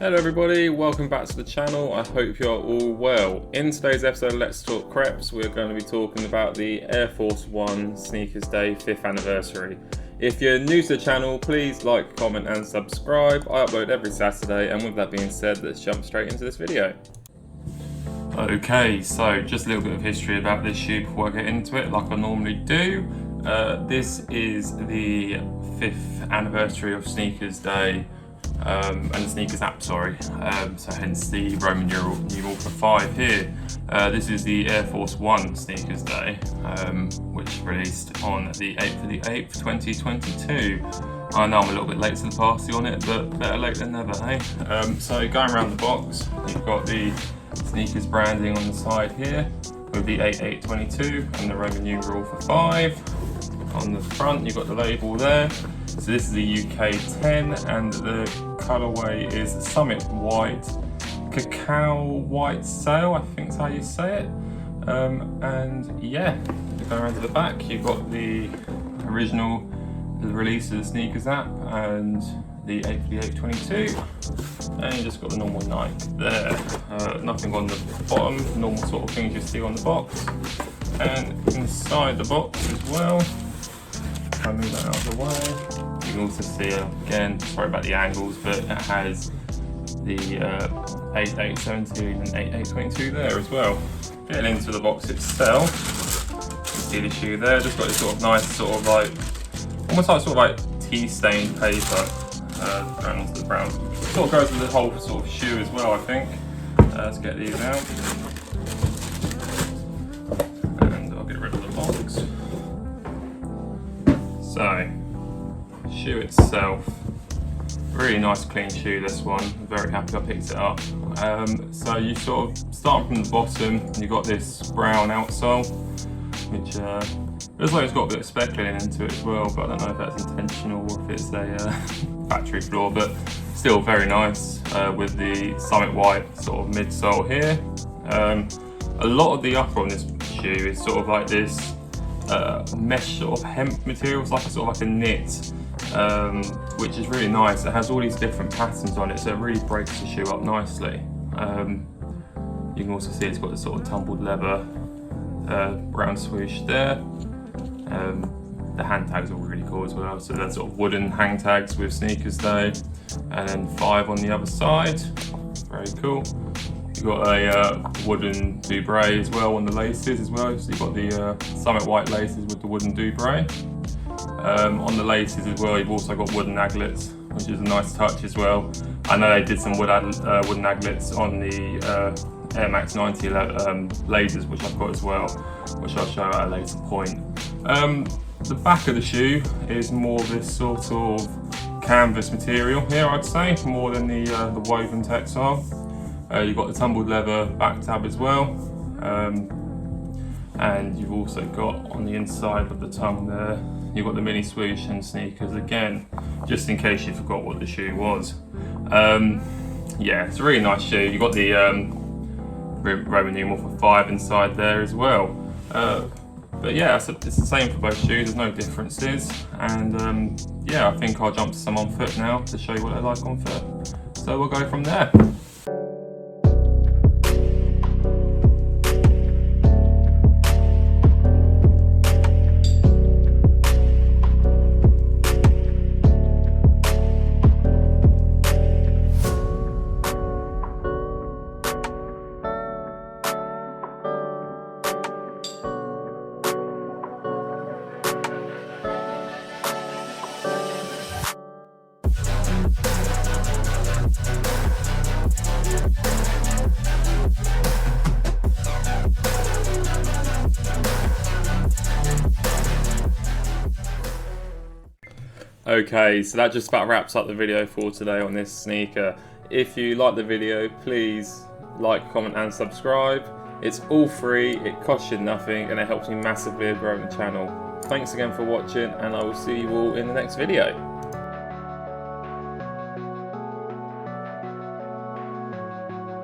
Hello everybody, welcome back to the channel. I hope you're all well. In today's episode of Let's Talk Creps, we're going to be talking about the Air Force One Sneakers Day 5th anniversary. If you're new to the channel, please like, comment and subscribe. I upload every Saturday, and with that being said, let's jump straight into this video. Okay, so just a little bit of history about this shoe before I get into it, like I normally do. This is the 5th anniversary of Sneakers Day. And the Sneakers app, sorry, so hence the Roman numeral for 5 here. This is the Air Force One Sneakers Day, which released on the 8th of the 8th, 2022. I know I'm a little bit late to the party on it, but better late than never, eh? So going around the box, you've got the Sneakers branding on the side here, with the 8822 and the Roman numeral for 5. On the front, you've got the label there. So this is the UK 10, and the colourway is Summit White, Cacao White Sail, I think is how you say it. And yeah, go around to the back, you've got the original release of the Sneakers app and the 85822, and you just got the normal Nike there. Nothing on the bottom, normal sort of things you see on the box. And inside the box as well, if I move that out of the way, you can also see, again, sorry about the angles, but it has the 8817 and 8822 there as well. Getting into the box itself, you can see the shoe there, just got this sort of nice sort of like, almost like sort of like tea-stained paper going onto the brown. Sort of goes with the whole sort of shoe as well, I think. Let's get these out. And I'll get rid of the box. So, shoe itself, really nice clean shoe this one, I'm very happy I picked it up. So you sort of start from the bottom, you've got this brown outsole, which looks like it's got a bit of speckling into it as well, but I don't know if that's intentional or if it's a factory flaw, but still very nice, with the Summit White sort of midsole here. A lot of the upper on this shoe is sort of like this mesh sort of hemp material. It's like a sort of like a knit, which is really nice. It has all these different patterns on it, so it really breaks the shoe up nicely. You can also see it's got the sort of tumbled leather brown swoosh there. The hand tags are really cool as well, so they're sort of wooden hang tags with Sneakers Day, and then 5 on the other side. Very cool. You've got a wooden dubray as well on the laces as well, so you've got the Summit White laces with the wooden dubray. On the laces as well, you've also got wooden aglets, which is a nice touch as well. I know they did some wooden aglets on the Air Max 90 lasers, which I've got as well, which I'll show at a later point. The back of the shoe is more this sort of canvas material here, I'd say, more than the woven textile. You've got the tumbled leather back tab as well, and you've also got on the inside of the tongue there, you've got the mini swoosh and Sneakers again, just in case you forgot what the shoe was. Yeah, it's a really nice shoe. You've got the Roman numeral for 5 inside there as well. But yeah, it's the same for both shoes, there's no differences. And yeah, I think I'll jump to some on foot now to show you what they're like on foot. So we'll go from there. Okay, so that just about wraps up the video for today on this sneaker. If you like the video, please like, comment and subscribe. It's all free, it costs you nothing, and it helps me massively grow the channel. Thanks again for watching, and I will see you all in the next video.